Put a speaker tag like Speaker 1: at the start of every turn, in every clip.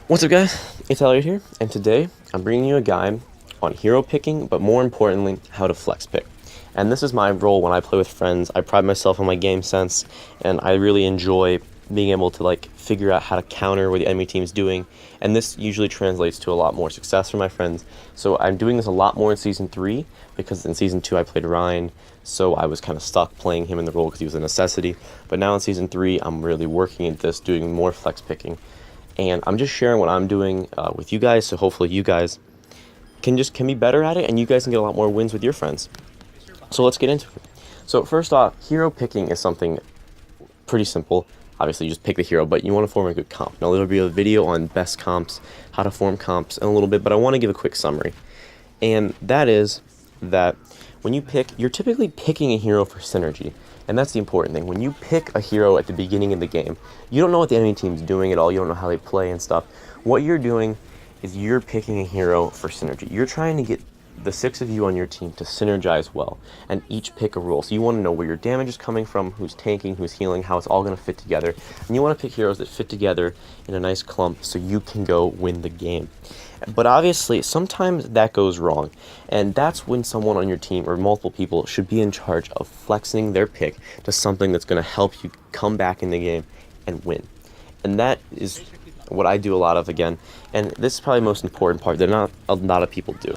Speaker 1: What's up, guys? It's Elliot here, and today I'm bringing you a guide on hero picking, but more importantly, how to flex pick. And this is my role when I play with friends. I pride myself on my game sense, and I really enjoy being able to figure out how to counter what the enemy team is doing. And this usually translates to a lot more success for my friends. So I'm doing this a lot more in Season 3, because in Season 2 I played Ryan, so I was kind of stuck playing him in the role because he was a necessity. But now in Season 3, I'm really working at this, doing more flex picking. And I'm just sharing what I'm doing with you guys, so hopefully you guys can be better at it, and you guys can get a lot more wins with your friends. So let's get into it. So first off, hero picking is something pretty simple. Obviously, you just pick the hero, but you want to form a good comp. Now, there'll be a video on best comps, how to form comps in a little bit, but I want to give a quick summary. And that is that when you pick, you're typically picking a hero for synergy. And that's the important thing. When you pick a hero at the beginning of the game, you don't know what the enemy team's doing at all. You don't know how they play and stuff. What you're doing is you're picking a hero for synergy. You're trying to get the 6 of you on your team to synergize well and each pick a role. So you want to know where your damage is coming from, who's tanking, who's healing, how it's all going to fit together. And you want to pick heroes that fit together in a nice clump so you can go win the game. But obviously, sometimes that goes wrong. And that's when someone on your team or multiple people should be in charge of flexing their pick to something that's going to help you come back in the game and win. And that is what I do a lot of again. And this is probably the most important part that not a lot of people do.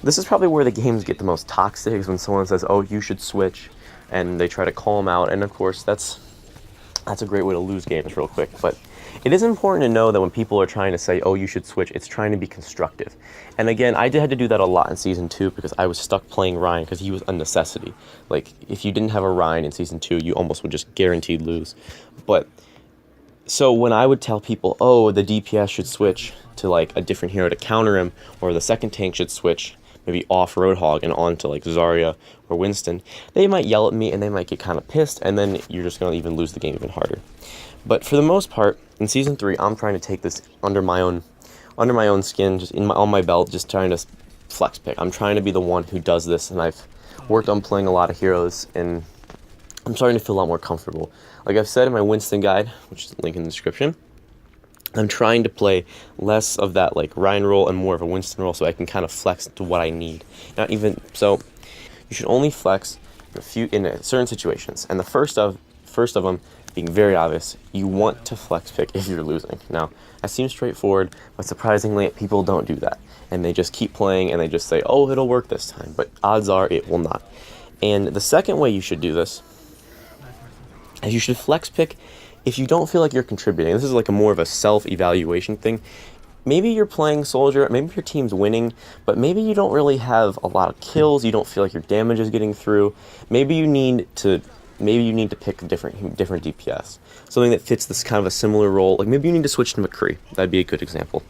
Speaker 1: This is probably where the games get the most toxic, is when someone says, oh, you should switch, and they try to call them out. And of course, that's a great way to lose games real quick. But it is important to know that when people are trying to say, oh, you should switch, it's trying to be constructive. And again, I had to do that a lot in Season 2 because I was stuck playing Ryan because he was a necessity. Like, if you didn't have a Ryan in Season 2, you almost would just guaranteed lose. But so when I would tell people, oh, the DPS should switch to a different hero to counter him, or the second tank should switch maybe off Roadhog and on to Zarya or Winston, they might yell at me and they might get kind of pissed, and then you're just going to even lose the game even harder. But for the most part, in Season 3, I'm trying to take this under my own skin, just on my belt, just trying to flex pick. I'm trying to be the one who does this, and I've worked on playing a lot of heroes, and I'm starting to feel a lot more comfortable. Like I've said in my Winston guide, which is link in the description, I'm trying to play less of that Ryan role and more of a Winston role, so I can kind of flex to what I need. Not even so, you should only flex in certain situations, and the first of them being very obvious. You want to flex pick if you're losing. Now, that seems straightforward, but surprisingly, people don't do that, and they just keep playing and they just say, "Oh, it'll work this time," but odds are it will not. And the second way you should do this is you should flex pick if you don't feel like you're contributing. This is a more of a self-evaluation thing. Maybe you're playing soldier, maybe your team's winning, but maybe you don't really have a lot of kills, you don't feel like your damage is getting through. Maybe you need to pick a different DPS. Something that fits this kind of a similar role. Maybe you need to switch to McCree. That'd be a good example.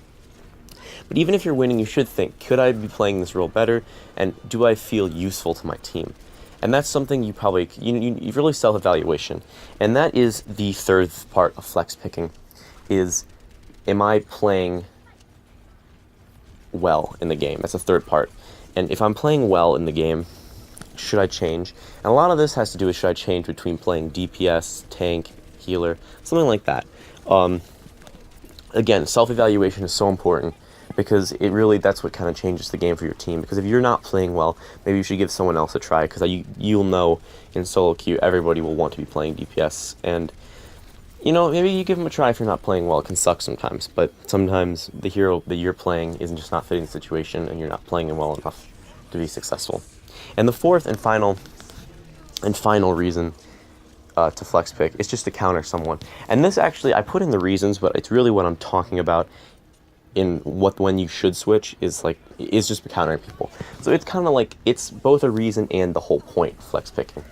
Speaker 1: But even if you're winning, you should think, could I be playing this role better? And do I feel useful to my team? And that's something you probably, you really self-evaluation. And that is the third part of flex picking, is, am I playing well in the game? That's the third part. And if I'm playing well in the game, should I change? And a lot of this has to do with, should I change between playing DPS, tank, healer, something like that. Again, self-evaluation is so important, because that's what kind of changes the game for your team. Because if you're not playing well, maybe you should give someone else a try, because you'll know in solo queue everybody will want to be playing DPS, and maybe you give them a try if you're not playing well. It can suck sometimes, but sometimes the hero that you're playing isn't just not fitting the situation, and you're not playing him well enough to be successful. And the fourth and final reason to flex pick is just to counter someone. And this actually, I put in the reasons, but it's really what I'm talking about in when you should switch is just countering people. So it's kind of it's both a reason and the whole point of flex picking.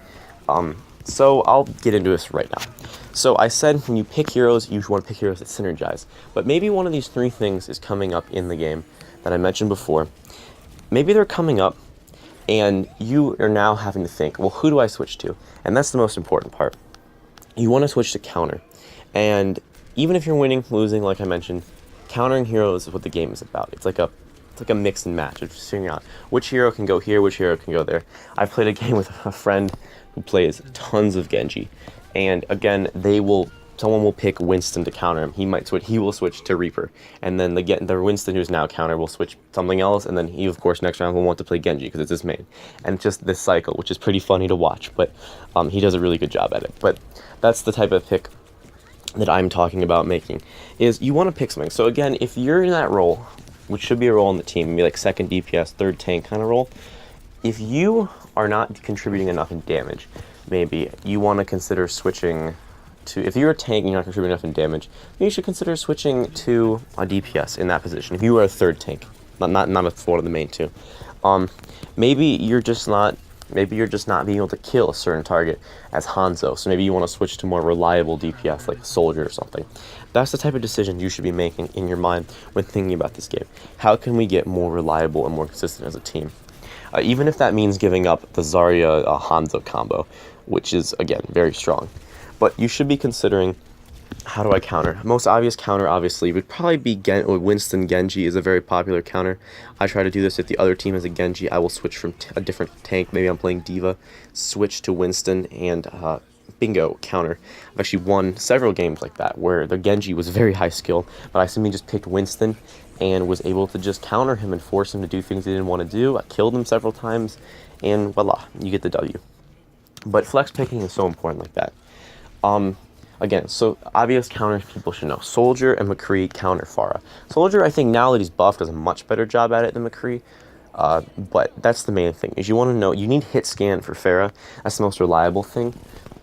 Speaker 1: So I'll get into this right now. So I said when you pick heroes, you want to pick heroes that synergize. But maybe one of these three things is coming up in the game that I mentioned before. Maybe they're coming up, and you are now having to think, well, who do I switch to? And that's the most important part. You want to switch to counter. And even if you're winning, losing, like I mentioned, countering heroes is what the game is about. It's like a mix and match. It's just figuring out which hero can go here, which hero can go there. I've played a game with a friend who plays tons of Genji, and again, they will someone will pick Winston to counter him. He will switch to Reaper, and then the Winston who's now counter will switch something else, and then he of course next round will want to play Genji because it's his main, and just this cycle, which is pretty funny to watch. But he does a really good job at it. But that's the type of pick that I'm talking about making, is you want to pick something. So again, if you're in that role, which should be a role on the team, maybe like second DPS, third tank kind of role, if you are not contributing enough in damage, maybe you want to consider switching to, if you're a tank and you're not contributing enough in damage, maybe you should consider switching to a DPS in that position. If you are a third tank, not a one of the main two, maybe you're just not being able to kill a certain target as Hanzo, so maybe you want to switch to more reliable DPS like a soldier or something. That's the type of decision you should be making in your mind when thinking about this game. How can we get more reliable and more consistent as a team? Even if that means giving up the Zarya Hanzo combo, which is, again, very strong. But you should be considering, how do I counter? Most obvious counter, obviously, would probably be Winston Genji is a very popular counter. I try to do this if the other team has a Genji. I will switch from a different tank. Maybe I'm playing Diva, switch to Winston, and bingo, counter. I've actually won several games like that, where the Genji was very high skill, but I simply just picked Winston and was able to just counter him and force him to do things he didn't want to do. I killed him several times, and voila, you get the W. But flex picking is so important like that. Again, so obvious counters people should know. Soldier and McCree counter Farah. Soldier, I think now that he's buffed, does a much better job at it than McCree. But that's the main thing, is you want to know, you need hit scan for Farah. That's the most reliable thing.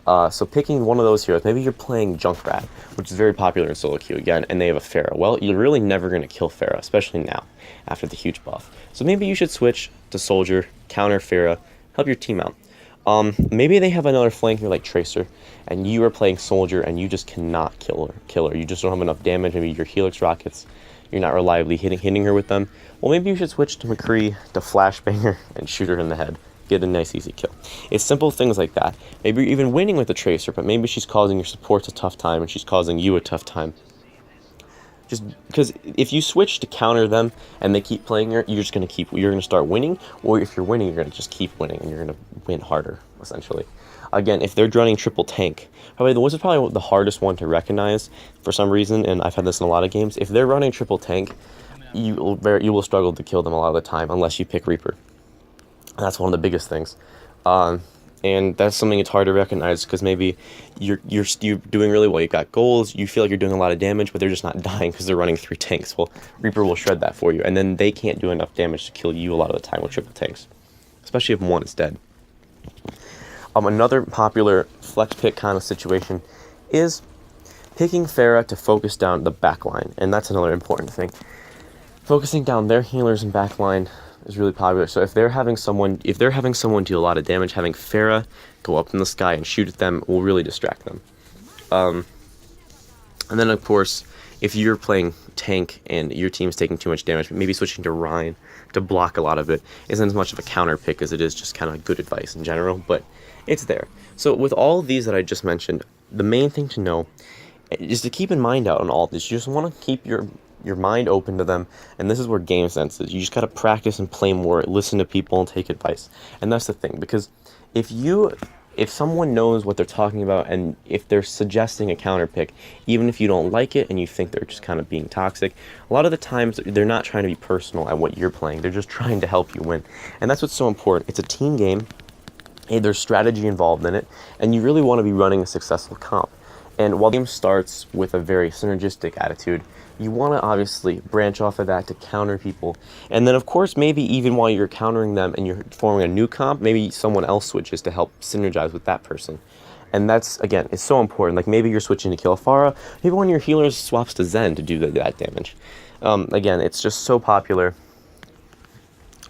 Speaker 1: So picking one of those heroes, maybe you're playing Junkrat, which is very popular in solo queue again, and they have a Farah. Well, you're really never going to kill Farah, especially now, after the huge buff. So maybe you should switch to Soldier, counter Farah, help your team out. Maybe they have another flanker like Tracer, and you are playing Soldier, and you just cannot kill her. You just don't have enough damage. Maybe your Helix rockets, you're not reliably hitting her with them. Well, maybe you should switch to McCree to flashbanger and shoot her in the head. Get a nice easy kill. It's simple things like that. Maybe you're even winning with the Tracer, but maybe she's causing your supports a tough time, and she's causing you a tough time. Just because if you switch to counter them and they keep playing her, you're going to start winning, or if you're winning, you're going to just keep winning and you're going to win harder, essentially. Again, if they're running triple tank, this is probably the hardest one to recognize for some reason, and I've had this in a lot of games. If they're running triple tank, you will struggle to kill them a lot of the time unless you pick Reaper. And that's one of the biggest things. And that's something it's hard to recognize, because maybe you're doing really well. You've got goals, you feel like you're doing a lot of damage, but they're just not dying because they're running 3 tanks. Well, Reaper will shred that for you, and then they can't do enough damage to kill you a lot of the time with triple tanks, especially if one is dead. Another popular flex pick kind of situation is picking Farah to focus down the backline, and that's another important thing. Focusing down their healers and backline is really popular. So if they're having someone deal a lot of damage, having Farah go up in the sky and shoot at them will really distract them. And then of course, if you're playing tank and your team's taking too much damage, maybe switching to Ryan to block a lot of it isn't as much of a counter pick as it is just kind of good advice in general, but it's there. So with all of these that I just mentioned, the main thing to know is to keep in mind out on all of this. You just want to keep your mind open to them, and this is where game sense is. You just got to practice and play more, listen to people, and take advice. And that's the thing, because if someone knows what they're talking about, and if they're suggesting a counter pick, even if you don't like it and you think they're just kind of being toxic, a lot of the times they're not trying to be personal at what you're playing. They're just trying to help you win. And that's what's so important. It's a team game. There's strategy involved in it, and you really want to be running a successful comp. And while the game starts with a very synergistic attitude, you want to obviously branch off of that to counter people. And then, of course, maybe even while you're countering them and you're forming a new comp, maybe someone else switches to help synergize with that person. And that's, again, it's so important. Like, maybe you're switching to kill Farah, maybe one of your healers swaps to Zen to do that damage. Again, it's just so popular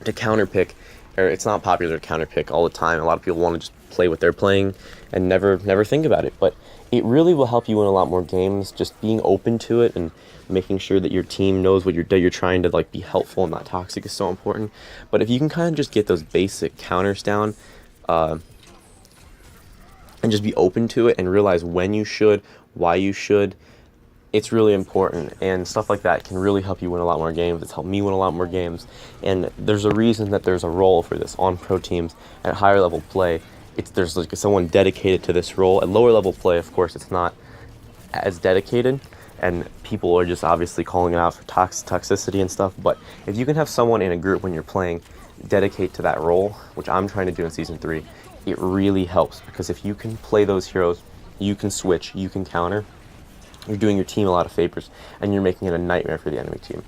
Speaker 1: to counterpick, or it's not popular to counterpick all the time. A lot of people want to just play what they're playing and never think about it. But it really will help you win a lot more games, just being open to it and making sure that your team knows what you're trying to be helpful and not toxic is so important. But if you can kind of just get those basic counters down, and just be open to it and realize when you should, why you should, it's really important. And stuff like that can really help you win a lot more games. It's helped me win a lot more games. And there's a reason that there's a role for this on pro teams at higher level play. There's someone dedicated to this role. At lower level play, of course, it's not as dedicated, and people are just obviously calling it out for toxicity and stuff. But if you can have someone in a group when you're playing dedicate to that role, which I'm trying to do in Season 3, it really helps, because if you can play those heroes, you can switch, you can counter, you're doing your team a lot of favors, and you're making it a nightmare for the enemy team.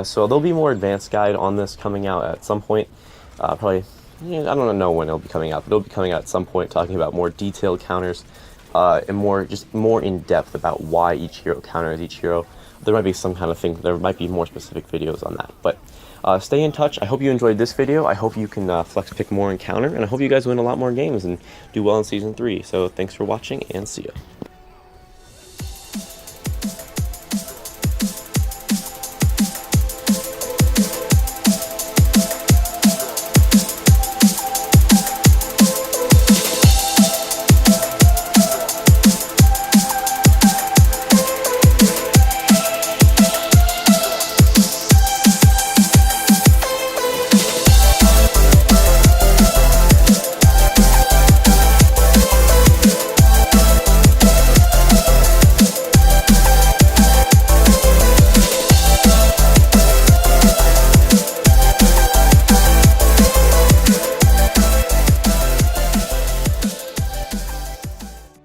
Speaker 1: So there'll be more advanced guide on this coming out at some point. Probably, I don't know when it'll be coming out, but it'll be coming out at some point, talking about more detailed counters, and more in depth about why each hero counters each hero. There might be some kind of thing. There might be more specific videos on that. But stay in touch. I hope you enjoyed this video. I hope you can flex pick more and counter, and I hope you guys win a lot more games and do well in Season 3. So thanks for watching, and see ya.